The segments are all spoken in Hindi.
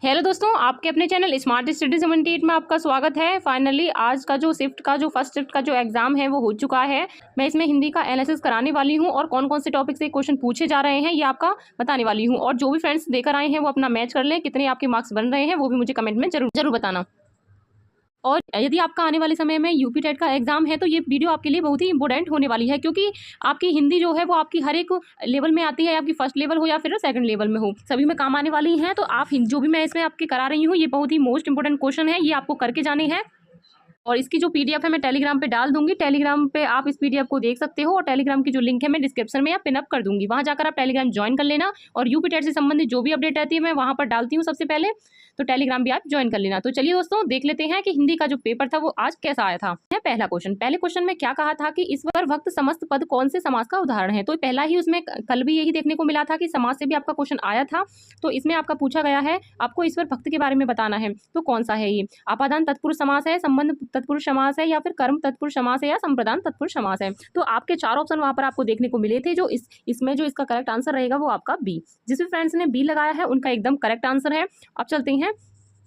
हेलो दोस्तों, आपके अपने चैनल स्मार्ट स्टडी 78 में आपका स्वागत है। फाइनली आज का जो फर्स्ट शिफ्ट का जो एग्जाम है वो हो चुका है। मैं इसमें हिंदी का एनालिसिस कराने वाली हूं और कौन कौन से टॉपिक से क्वेश्चन पूछे जा रहे हैं ये आपका बताने वाली हूं। और जो भी फ्रेंड्स देकर आए हैं वो अपना मैच कर लें, कितने आपके मार्क्स बन रहे हैं वो भी मुझे कमेंट में जरूर बताना। और यदि आपका आने वाले समय में यूपी टेट का एग्जाम है तो ये वीडियो आपके लिए बहुत ही इंपॉर्टेंट होने वाली है, क्योंकि आपकी हिंदी जो है वो आपकी हर एक लेवल में आती है, आपकी फर्स्ट लेवल हो या फिर सेकंड लेवल में हो, सभी में काम आने वाली है। तो आप जो भी मैं इसमें आपके करा रही हूँ ये बहुत ही मोस्ट इंपॉर्टेंट क्वेश्चन है, ये आपको करके जाने हैं। और इसकी जो पीडीएफ है मैं टेलीग्राम पे डाल दूंगी, टेलीग्राम पे आप इस पीडीएफ को देख सकते हो। और टेलीग्राम की जो लिंक है मैं डिस्क्रिप्शन में या पिन अप कर दूंगी, वहां जाकर आप टेलीग्राम ज्वाइन कर लेना। और यूपी टेट से संबंधित जो भी अपडेट रहती है मैं वहां पर डालती हूँ सबसे पहले, तो टेलीग्राम भी आप ज्वाइन कर लेना। तो चलिए दोस्तों देख लेते हैं कि हिंदी का जो पेपर था वो आज कैसा आया था। पहला पहले क्वेश्चन में क्या कहा था कि ईश्वर भक्त समस्त पद कौन से समास का उदाहरण है। तो पहला ही उसमें कल भी यही देखने को मिला था कि समास से भी आपका क्वेश्चन आया था। तो इसमें आपका पूछा गया है आपको ईश्वर भक्त के बारे में बताना है, तो कौन सा है ये। आपादान तत्पुरुष समास है, संबंध तत्पुरुष समास है, या फिर कर्म तत्पुरुष समास है, या संप्रदान तत्पुरुष समास है। तो आपके चार ऑप्शन वहां पर आपको देखने को मिले थे। जो इसमें जो इसका करेक्ट आंसर रहेगा वो आपका बी। जिस भी फ्रेंड्स ने बी लगाया है उनका एकदम करेक्ट आंसर है। अब चलते हैं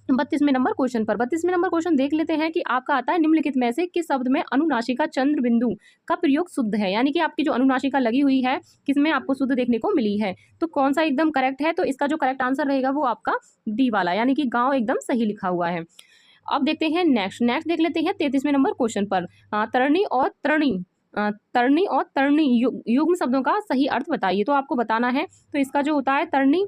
32वें नंबर क्वेश्चन पर। 32वें नंबर क्वेश्चन देख लेते हैं कि आपका आता है निम्नलिखित में से किस शब्द में अनुनासिका चंद्र बिंदु का प्रयोग शुद्ध है। यानी कि आपकी जो अनुनासिका लगी हुई है किसमें आपको शुद्ध देखने को मिली है, तो कौन सा एकदम करेक्ट है। तो इसका जो करेक्ट आंसर रहेगा वो आपका डी वाला, यानी कि गांव एकदम सही लिखा हुआ है। अब देखते हैं नेक्स्ट देख लेते हैं 33वें नंबर क्वेश्चन पर। तरणी और तरणी युग्म शब्दों का सही अर्थ बताइए। तो आपको बताना है, तो इसका जो होता है तरणी,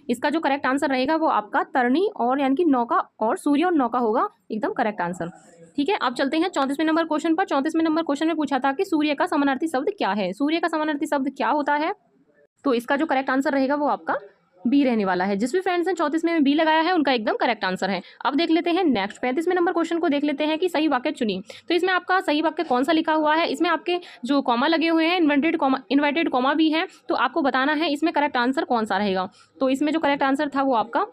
इसका जो करेक्ट आंसर रहेगा वो आपका तरणी और यानी कि नौका और सूर्य और नौका होगा एकदम करेक्ट आंसर। ठीक है, अब चलते हैं 34वें नंबर क्वेश्चन पर। 34वें नंबर क्वेश्चन में पूछा था कि सूर्य का समानार्थी शब्द क्या है। सूर्य का समानार्थी शब्द क्या होता है, तो इसका जो करेक्ट आंसर रहेगा वो आपका बी रहने वाला है। जिस भी फ्रेंड्स ने 34वें में बी लगाया है उनका एकदम करेक्ट आंसर है। अब देख लेते हैं नेक्स्ट 35वें नंबर क्वेश्चन को देख लेते हैं कि सही वाक्य चुनिए। तो इसमें आपका सही वाक्य कौन सा लिखा हुआ है। इसमें आपके जो कॉमा लगे हुए हैं, इन्वर्टेड कॉमा भी है, तो आपको बताना है इसमें करेक्ट आंसर कौन सा रहेगा। तो इसमें जो करेक्ट आंसर था वो आपका,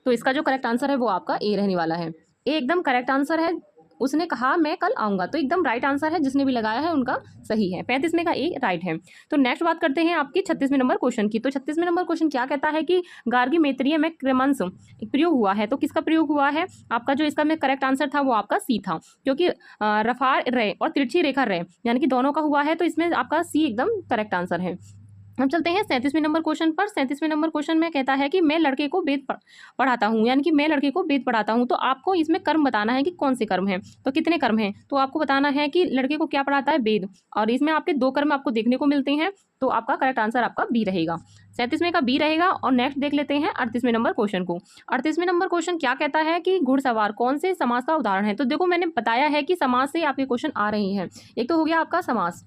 तो इसका जो करेक्ट आंसर है वो आपका ए रहने वाला है। ए एकदम करेक्ट आंसर है। उसने कहा मैं कल आऊंगा, तो एकदम राइट आंसर है। जिसने भी लगाया है उनका सही है। 35 में का ए राइट है। तो नेक्स्ट बात करते हैं आपकी 36वें नंबर क्वेश्चन की। तो 36वें नंबर क्वेश्चन क्या कहता है कि गार्गी मैत्रेय में क्रमंश प्रयोग हुआ है। तो किसका प्रयोग हुआ है, आपका जो इसका में करेक्ट आंसर था वो आपका सी था, क्योंकि रफार रे और तिरछी रेखा रे यानी कि दोनों का हुआ है, तो इसमें आपका सी एकदम करेक्ट आंसर है। हम चलते हैं 37वें नंबर क्वेश्चन पर। 37वें नंबर क्वेश्चन में कहता है कि मैं लड़के को वेद पढ़ाता हूँ, यानी कि मैं लड़के को वेद पढ़ाता हूँ। तो आपको इसमें कर्म बताना है कि कौन से कर्म हैं, तो कितने कर्म हैं। तो आपको बताना है कि लड़के को क्या पढ़ाता है, वेद, और इसमें आपके दो कर्म आपको देखने को मिलते हैं। तो आपका करेक्ट आंसर आपका बी रहेगा, 37वें का बी रहेगा। और नेक्स्ट देख लेते हैं 38वें नंबर क्वेश्चन को। 38वें नंबर क्वेश्चन क्या कहता है कि घुड़सवार कौन से समास का उदाहरण है। तो देखो मैंने बताया है कि समास से आपके क्वेश्चन आ रहे हैं। एक तो हो गया आपका समास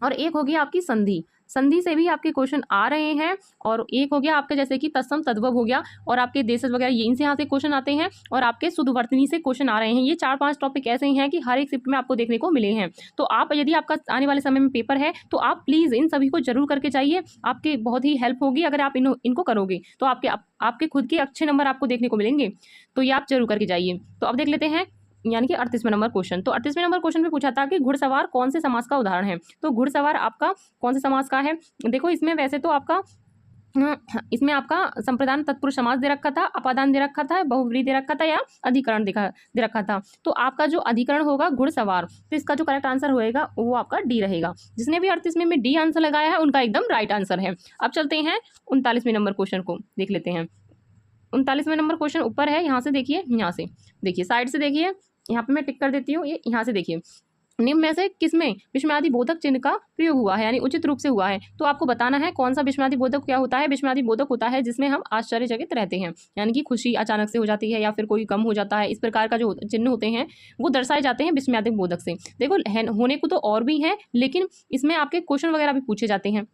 और एक हो गया आपकी संधि। संधि से भी आपके क्वेश्चन आ रहे हैं। और एक हो गया आपके जैसे कि तत्सम तद्भव हो गया, और आपके देशज वगैरह ये इनसे यहाँ से क्वेश्चन आते हैं। और आपके शुद्धवर्तनी से क्वेश्चन आ रहे हैं। ये 4-5 टॉपिक ऐसे हैं कि हर एक शिफ्ट में आपको देखने को मिले हैं। तो आप यदि आपका आने वाले समय में पेपर है तो आप प्लीज़ इन सभी को जरूर करके जाइए, आपकी बहुत ही हेल्प होगी। अगर आप इनको करोगे तो आपके खुद के अच्छे नंबर आपको देखने को मिलेंगे। तो ये आप जरूर करके जाइए। तो अब देख लेते हैं यानी कि 38वें नंबर क्वेश्चन। तो 38वें नंबर क्वेश्चन में पूछा था कि घुड़सवार कौन से समास का उदाहरण है। तो घुड़सवार आपका कौन से समास का है। देखो इसमें वैसे तो आपका इसमें आपका संप्रदान तत्पुरुष समास दे रखा था, अपादान दे रखा था, बहुव्रीहि दे रखा था, या अधिकरण दे रखा था। तो आपका जो अधिकरण होगा घुड़सवार, तो इसका जो करेक्ट आंसर होएगा वो आपका डी रहेगा। जिसने भी 38वें में डी आंसर लगाया है उनका एकदम राइट आंसर है। अब चलते हैं 39वें नंबर क्वेश्चन को देख लेते हैं। 39वें नंबर क्वेश्चन ऊपर है, यहाँ से देखिए, यहाँ से देखिए, साइड से देखिए, यहाँ पे मैं टिक कर देती हूँ, ये यहाँ से देखिए। निम्न में से किसमें विस्मयादि बोधक चिन्ह का प्रयोग हुआ है, यानी उचित रूप से हुआ है। तो आपको बताना है कौन सा विस्मयादि बोधक क्या होता है। विस्मयादि बोधक होता है जिसमें हम आश्चर्यचकित रहते हैं, यानी कि खुशी अचानक से हो जाती है या फिर कोई गम हो जाता है, इस प्रकार का जो चिन्ह होते हैं वो दर्शाए जाते हैं विस्मयादि बोधक से। देखो होने को तो और भी है, लेकिन इसमें आपके क्वेश्चन वगैरह भी पूछे जाते हैं।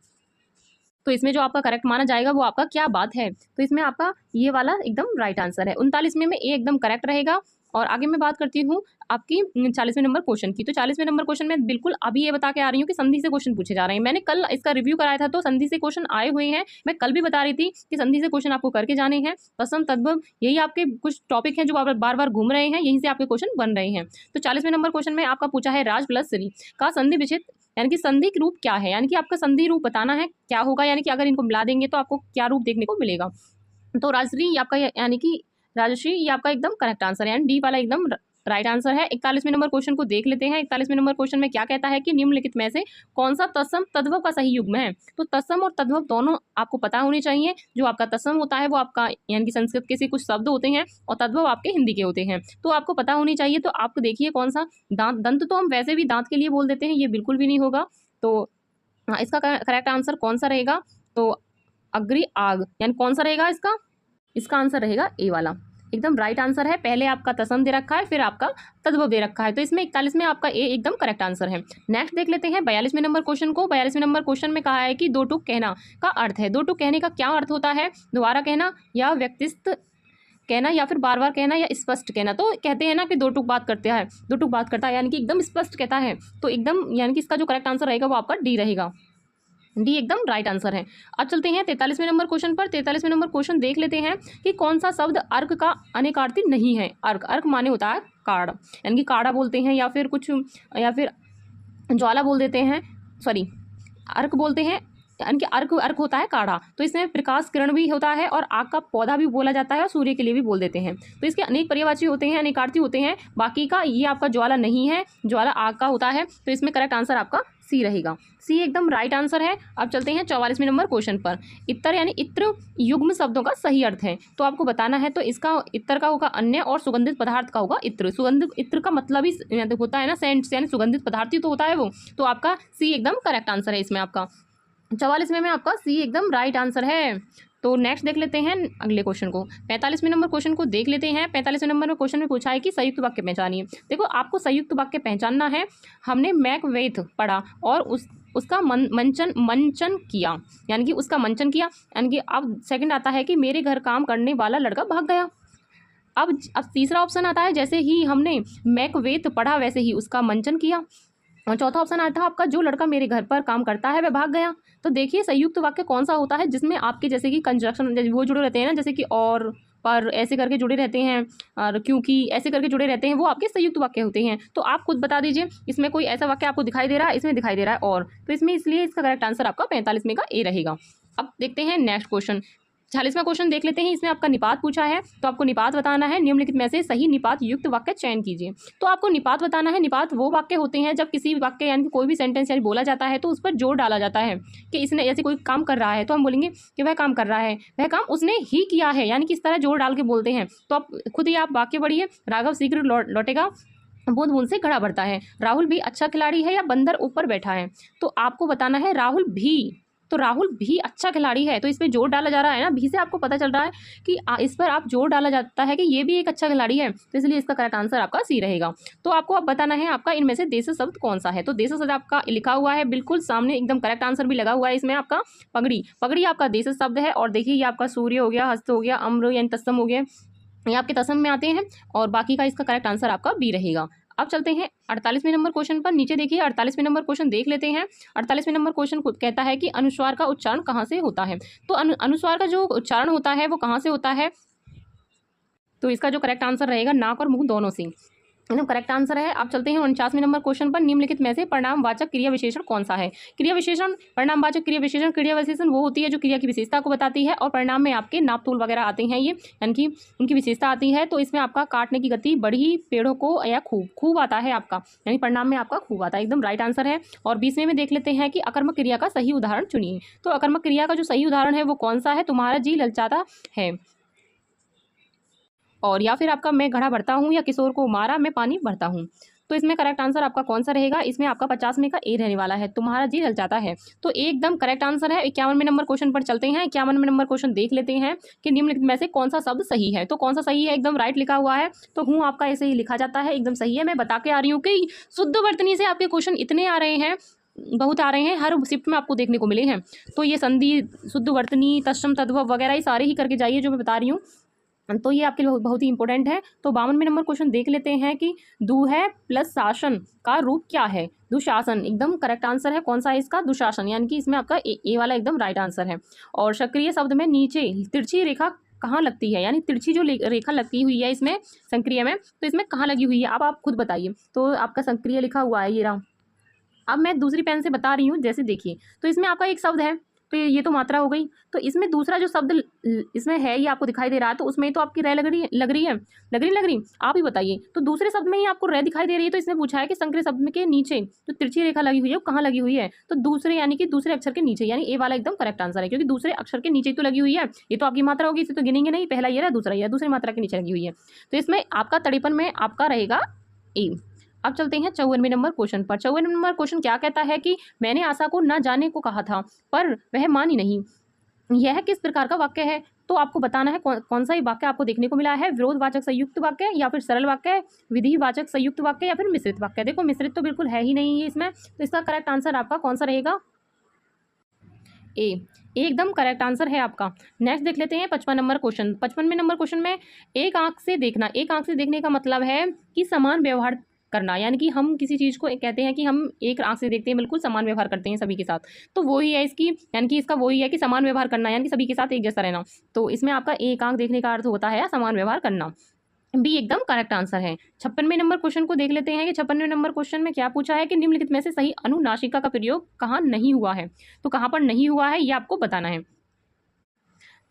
तो इसमें जो आपका करेक्ट माना जाएगा वो आपका क्या बात है। तो इसमें आपका ये वाला एकदम राइट आंसर है। 39वें में ए एकदम करेक्ट रहेगा। और आगे मैं बात करती हूँ आपकी 40वें नंबर क्वेश्चन की। तो 40वें नंबर क्वेश्चन में बिल्कुल अभी ये बता के आ रही हूँ कि संधि से क्वेश्चन पूछे जा रहे हैं। मैंने कल इसका रिव्यू कराया था तो संधि से क्वेश्चन आए हुए हैं। मैं कल भी बता रही थी कि संधि से क्वेश्चन आपको करके जाने हैं। तत्सम तद्भव यही आपके कुछ टॉपिक हैं जो बार बार घूम रहे हैं, यहीं से आपके क्वेश्चन बन रहे हैं। तो 40वें नंबर क्वेश्चन में आपका पूछा है राज प्लस श्री का संधि विच्छेद यानी कि संधि रूप क्या है, यानी कि आपका संधि रूप बताना है क्या होगा, यानी कि अगर इनको मिला देंगे तो आपको क्या रूप देखने को मिलेगा। तो राजश्री ये आपका यानी कि राजश्री ये आपका एकदम करेक्ट आंसर है, यानी डी वाला एकदम राइट आंसर है। 41वें नंबर क्वेश्चन को देख लेते हैं। 41वें नंबर क्वेश्चन में क्या कहता है कि निम्नलिखित में से कौन सा तत्सम तद्भव का सही युग्म है। तो तत्सम और तद्भव दोनों आपको पता होने चाहिए। जो आपका तत्सम होता है वो आपका यानी कि संस्कृत के से कुछ शब्द होते हैं और तद्भव आपके हिंदी के होते हैं, तो आपको पता होनी चाहिए। तो आप देखिए कौन सा दांत, दंत तो हम वैसे भी दांत के लिए बोल देते हैं, ये बिल्कुल भी नहीं होगा। तो हाँ, इसका करेक्ट आंसर कौन सा रहेगा, तो अग्रि आग यानी कौन सा रहेगा इसका आंसर रहेगा ए वाला, एकदम राइट आंसर है। पहले आपका तत्सम दे रखा है, फिर आपका तद्भव दे रखा है, तो इसमें 41 में आपका ए एकदम करेक्ट आंसर है। नेक्स्ट देख लेते हैं 42वें नंबर क्वेश्चन को। 42वें नंबर क्वेश्चन में कहा है कि दो टूक कहना का अर्थ है। दो टूक कहने का क्या अर्थ होता है, दोबारा कहना या व्यक्तिस्थ कहना या फिर बार बार कहना या स्पष्ट कहना। तो कहते हैं ना कि दो टूक बात करते हैं, दो टूक बात करता है यानी कि एकदम स्पष्ट कहता है, तो एकदम यानी कि इसका जो करेक्ट आंसर रहेगा वो आपका डी रहेगा, डी एकदम राइट आंसर है। अब चलते हैं 43वें नंबर क्वेश्चन पर। 43वें नंबर क्वेश्चन देख लेते हैं कि कौन सा शब्द अर्क का अनेकार्थी नहीं है। अर्क माने होता है काढ़, यानी कि काढ़ा बोलते हैं या फिर कुछ या फिर ज्वाला बोल देते हैं, सॉरी अर्क बोलते हैं, यानी कि अर्क होता है काढ़ा। तो इसमें प्रकाश किरण भी होता है और आग का पौधा भी बोला जाता है और सूर्य के लिए भी बोल देते हैं। तो इसके अनेक पर्यायवाची होते हैं, अनेकार्थी होते हैं। बाकी का ये आपका ज्वाला नहीं है, ज्वाला आग का होता है, तो इसमें करेक्ट आंसर आपका सी रहेगा, सी एकदम राइट आंसर है। अब चलते हैं 44वें नंबर क्वेश्चन पर। इत्र यानी इत्र युग्म शब्दों का सही अर्थ है, तो आपको बताना है। तो इसका इत्र का होगा अन्य और सुगंधित पदार्थ का होगा इत्र। सुगंधित इत्र का मतलब ही होता है ना सेंट, यानी सुगंधित पदार्थ ही तो होता है वो, तो आपका सी एकदम करेक्ट आंसर है इसमें आपका। 44वें में आपका सी एकदम राइट आंसर है। तो नेक्स्ट देख लेते हैं अगले क्वेश्चन को। 45वें नंबर क्वेश्चन को देख लेते हैं। 45वें नंबर में क्वेश्चन में पूछा है कि संयुक्त वाक्य पहचानिए। देखो आपको संयुक्त वाक्य पहचानना है। हमने मैकबेथ पढ़ा और उसका मंचन किया, यानी कि उसका मंचन किया, यानी कि अब सेकंड आता है कि मेरे घर काम करने वाला लड़का भाग गया। अब तीसरा ऑप्शन आता है जैसे ही हमने मैकबेथ पढ़ा वैसे ही उसका मंचन किया। और चौथा ऑप्शन आता है आपका जो लड़का मेरे घर पर काम करता है वह भाग गया। तो देखिए संयुक्त वाक्य कौन सा होता है जिसमें आपके जैसे कि कंजक्शन वो जुड़े रहते हैं ना, जैसे कि और पर ऐसे करके जुड़े रहते हैं और क्योंकि ऐसे करके जुड़े रहते हैं, वो आपके संयुक्त वाक्य होते हैं। तो आप खुद बता दीजिए इसमें कोई ऐसा वाक्य आपको दिखाई दे रहा है, इसमें दिखाई दे रहा है और, तो इसमें इसलिए इसका करेक्ट आंसर आपका 45 में का ए रहेगा। अब देखते हैं नेक्स्ट क्वेश्चन। 40वां क्वेश्चन देख लेते हैं। इसमें आपका निपात पूछा है, तो आपको निपात बताना है। निम्नलिखित में से सही निपात युक्त वाक्य चयन कीजिए। तो आपको निपात बताना है। निपात वो वाक्य होते हैं जब किसी वाक्य यानी कोई भी सेंटेंस यानी बोला जाता है तो उस पर जोर डाला जाता है कि इसने ऐसे कोई काम कर रहा है तो हम बोलेंगे कि वह काम कर रहा है, वह काम उसने ही किया है, यानी कि इस तरह जोर डाल के बोलते हैं। तो आप खुद ही आप वाक्य पढ़िए। राघव शीघ्र लौटेगा, बूंद बूंद से घड़ा भरता है। राहुल भी अच्छा खिलाड़ी है या बंदर ऊपर बैठा है। तो आपको बताना है राहुल भी, तो राहुल भी अच्छा खिलाड़ी है, तो इसमें जोर डाला जा रहा है ना, भी से आपको पता चल रहा है कि इस पर आप जोर डाला जाता है कि ये भी एक अच्छा खिलाड़ी है, तो इसलिए इसका करेक्ट आंसर आपका सी रहेगा। तो आपको अब बताना है आपका इनमें से देश शब्द कौन सा है। तो देश शब्द आपका लिखा हुआ है बिल्कुल सामने, एकदम करेक्ट आंसर भी लगा हुआ है इसमें आपका पगड़ी। पगड़ी आपका देश शब्द है और देखिए ये आपका सूर्य हो गया, हस्त हो गया, अम्र यानी तत्सम हो गया, ये आपके तत्सम में आते हैं और बाकी का इसका करेक्ट आंसर आपका बी रहेगा। अब चलते हैं 48वें नंबर क्वेश्चन पर। नीचे देखिए 48वें नंबर क्वेश्चन देख लेते हैं। 48वें नंबर क्वेश्चन कहता है कि अनुस्वार का उच्चारण कहाँ से होता है। तो अनुस्वार का जो उच्चारण होता है वो कहाँ से होता है, तो इसका जो करेक्ट आंसर रहेगा नाक और मुंह दोनों से, एकदम करेक्ट आंसर है। आप चलते हैं 49वें नंबर क्वेश्चन पर। निम्नलिखित में से परिणामवाचक क्रिया विशेषण कौन सा है। क्रिया विशेषण, परिणामवाचक क्रिया विशेषण वो होती है जो क्रिया की विशेषता को बताती है और परिणाम में आपके नाप तोल वगैरह आते हैं, ये यानी कि उनकी विशेषता आती है। तो इसमें आपका काटने की गति, बढ़ी, पेड़ों को या खूब आता है आपका, यानी परिणाम में आपका खूब आता है, एकदम राइट आंसर है। और 20वें में देख लेते हैं कि अकर्मक क्रिया का सही उदाहरण चुनिए। तो अकर्मक क्रिया का जो सही उदाहरण है वो कौन सा है, तुम्हारा जी ललचाता है, और या फिर आपका मैं घड़ा भरता हूँ, या किशोर को मारा मैं पानी भरता हूँ। तो इसमें करेक्ट आंसर आपका कौन सा रहेगा, इसमें आपका 50 में का ए रहने वाला है, तुम्हारा जी ललचाता है। तो एकदम करेक्ट आंसर है। 51वें नंबर क्वेश्चन पर चलते हैं। 51वें नंबर क्वेश्चन देख लेते हैं कि निम्नलिखित में से कौन सा शब्द सही है। तो कौन सा सही है, एकदम राइट लिखा हुआ है। तो हूँ आपका ऐसे ही लिखा जाता है, एकदम सही है। मैं बता के आ रही हूँ कि शुद्ध वर्तनी से आपके क्वेश्चन इतने आ रहे हैं, बहुत आ रहे हैं, हर शिफ्ट में आपको देखने को मिले हैं। तो ये संधि, शुद्ध वर्तनी, तत्सम, तद्भव वगैरह ये सारे ही करके जाइए जो मैं बता रही हूँ, तो ये आपके लिए बहुत ही इंपॉर्टेंट है। तो 52वें नंबर क्वेश्चन देख लेते हैं कि दुह प्लस शासन का रूप क्या है। दुशासन एकदम करेक्ट आंसर है। कौन सा है इसका, दुशासन, यानी कि इसमें आपका ए वाला एकदम राइट आंसर है। और सक्रिय शब्द में नीचे तिरछी रेखा कहाँ लगती है, यानी तिरछी जो रेखा लगती हुई है इसमें सक्रिय में, तो इसमें कहाँ लगी हुई है, अब आप खुद बताइए। तो आपका सक्रिय लिखा हुआ है ये रहा। अब मैं दूसरी पेन से बता रही हूँ, जैसे देखिए, तो इसमें आपका एक शब्द है तो ये तो मात्रा हो गई। तो इसमें दूसरा जो शब्द इसमें है ये आपको दिखाई दे रहा है, तो उसमें तो आपकी रे लग रही आप ही बताइए। तो दूसरे शब्द में ही आपको रे दिखाई दे रही है, तो इसने पूछा है कि संकरे शब्द के नीचे जो तिरछी रेखा लगी हुई है वो कहाँ लगी हुई है, तो दूसरे यानी कि दूसरे अक्षर के नीचे, यानी ए वाला एकदम करेक्ट आंसर है, क्योंकि दूसरे अक्षर के नीचे तो लगी हुई है। ये तो आपकी मात्रा होगी, इसे तो गिनेंगे नहीं, पहला ये रहा, दूसरा ये दूसरी मात्रा के नीचे लगी हुई है। तो इसमें आपका तड़ेपन में आपका रहेगा ए। अब चलते हैं 54वें नंबर क्वेश्चन पर। 54वें नंबर क्वेश्चन क्या कहता है कि मैंने आशा को न जाने को कहा था पर वह मानी नहीं, यह किस प्रकार का वाक्य है। तो आपको बताना है कौन सा ये वाक्य आपको देखने को मिला है, विरोधवाचक संयुक्त वाक्य या फिर सरल वाक्य, विधिवाचक संयुक्त वाक्य या फिर मिश्रित वाक्य। देखो मिश्रित तो बिल्कुल है ही नहीं है इसमें, तो इसका करेक्ट आंसर आपका कौन सा रहेगा, ए एकदम करेक्ट आंसर है आपका। नेक्स्ट देख लेते हैं 55 नंबर क्वेश्चन। 55वें नंबर क्वेश्चन में एक आंख से देखना, एक आंख से देखने का मतलब है कि समान व्यवहार करना, यानी कि हम किसी चीज़ को कहते हैं कि हम एक आंख से देखते हैं, बिल्कुल समान व्यवहार करते हैं सभी के साथ, तो वही है इसकी, यानी कि इसका वही है कि समान व्यवहार करना, यानी कि सभी के साथ एक जैसा रहना। तो इसमें आपका एक आंख देखने का अर्थ होता है समान व्यवहार करना, बी एकदम करेक्ट आंसर है। 56वें नंबर क्वेश्चन को देख लेते हैं कि 56वें नंबर क्वेश्चन में क्या पूछा है कि निम्नलिखित में से सही अनुनासिका का प्रयोग कहाँ नहीं हुआ है, तो कहाँ पर नहीं हुआ है ये आपको बताना है।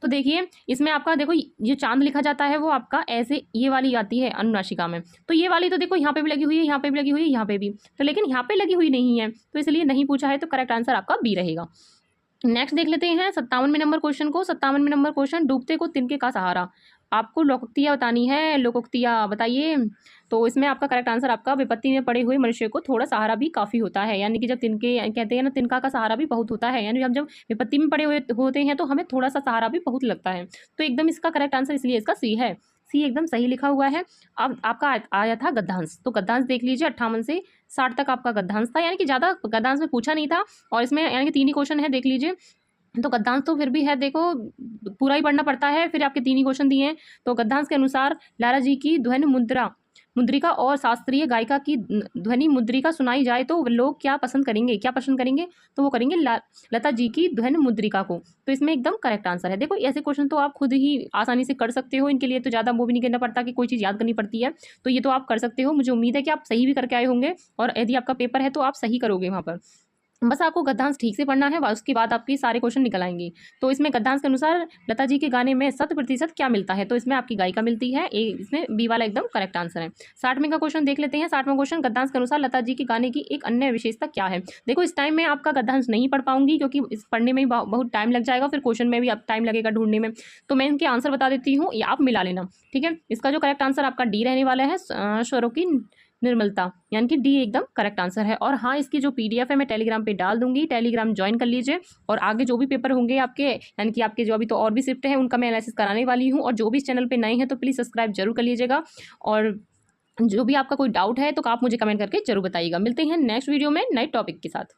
तो देखिए इसमें आपका देखो ये चांद लिखा जाता है वो आपका ऐसे ये वाली आती है अनुनासिका में, तो ये वाली तो देखो यहाँ पे भी लगी हुई है, यहाँ पे भी लगी हुई है, यहाँ पे भी, तो लेकिन यहाँ पे लगी हुई नहीं है, तो इसलिए नहीं पूछा है, तो करेक्ट आंसर आपका बी रहेगा। नेक्स्ट देख लेते हैं 57वें नंबर क्वेश्चन को। 57वें नंबर क्वेश्चन, डूबते को तिनके का सहारा, आपको लोकोक्तियाँ बतानी है, लोकोक्तियाँ बताइए। तो इसमें आपका करेक्ट आंसर आपका विपत्ति में पड़े हुए मनुष्य को थोड़ा सहारा भी काफ़ी होता है, यानी कि जब तिनके कहते हैं ना, तिनका का सहारा भी बहुत होता है, यानी हम जब विपत्ति में पड़े हुए होते हैं तो हमें थोड़ा सा सहारा भी बहुत लगता है। तो एकदम इसका करेक्ट आंसर इसलिए इसका सी है, सी एकदम सही लिखा हुआ है। अब आपका आया था गद्यांश, तो गद्यांश देख लीजिए 58 से 60 तक आपका गद्यांश था, यानी कि ज़्यादा गद्यांश में पूछा नहीं था, और इसमें यानी कि 3 ही क्वेश्चन है, देख लीजिए। तो गद्यांश तो फिर भी है, देखो पूरा ही पढ़ना पड़ता है, फिर आपके 3 ही क्वेश्चन दिए हैं। तो गद्यांश के अनुसार लाला जी की ध्वनि मुद्रिका और शास्त्रीय गायिका की ध्वनि मुद्रिका सुनाई जाए तो लोग क्या पसंद करेंगे, तो वो करेंगे लता जी की ध्वनि मुद्रिका को। तो इसमें एकदम करेक्ट आंसर है। देखो ऐसे क्वेश्चन तो आप खुद ही आसानी से कर सकते हो, इनके लिए तो ज़्यादा वो भी नहीं करना पड़ता कि कोई चीज़ याद करनी पड़ती है, तो ये तो आप कर सकते हो। मुझे उम्मीद है कि आप सही भी करके आए होंगे, और यदि आपका पेपर है तो आप सही करोगे वहाँ पर। बस आपको गद्यांश ठीक से पढ़ना है, उसके बाद आपकी सारे क्वेश्चन निकल आएंगे। तो इसमें गद्यांश के अनुसार लता जी के गाने में 100% क्या मिलता है, तो इसमें आपकी गायिका मिलती है, इसमें बी वाला एकदम करेक्ट आंसर है। 60वें का क्वेश्चन देख लेते हैं। 60वां क्वेश्चन, गद्यांश के अनुसार लता जी के गाने की एक अन्य विशेषता क्या है। देखो इस टाइम में आपका गद्यांश नहीं पढ़ पाऊंगी, क्योंकि इस पढ़ने में ही बहुत टाइम लग जाएगा, फिर क्वेश्चन में भी अब टाइम लगेगा ढूंढने में, तो मैं इनके आंसर बता देती हूँ, या आप मिला लेना, ठीक है। इसका जो करेक्ट आंसर आपका डी रहने वाला है, स्वरों की निर्मलता, यानी कि डी एकदम करेक्ट आंसर है। और हाँ, इसकी जो पीडीएफ है मैं टेलीग्राम पे डाल दूंगी, टेलीग्राम ज्वाइन कर लीजिए, और आगे जो भी पेपर होंगे आपके, यानी कि आपके जो अभी तो और भी शिफ्ट है, उनका मैं एनालिसिस कराने वाली हूँ। और जो भी इस चैनल पे नए हैं तो प्लीज़ सब्सक्राइब जरूर कर लीजिएगा, और जो भी आपका कोई डाउट है तो आप मुझे कमेंट करके जरूर बताइएगा। मिलते हैं नेक्स्ट वीडियो में नए टॉपिक के साथ।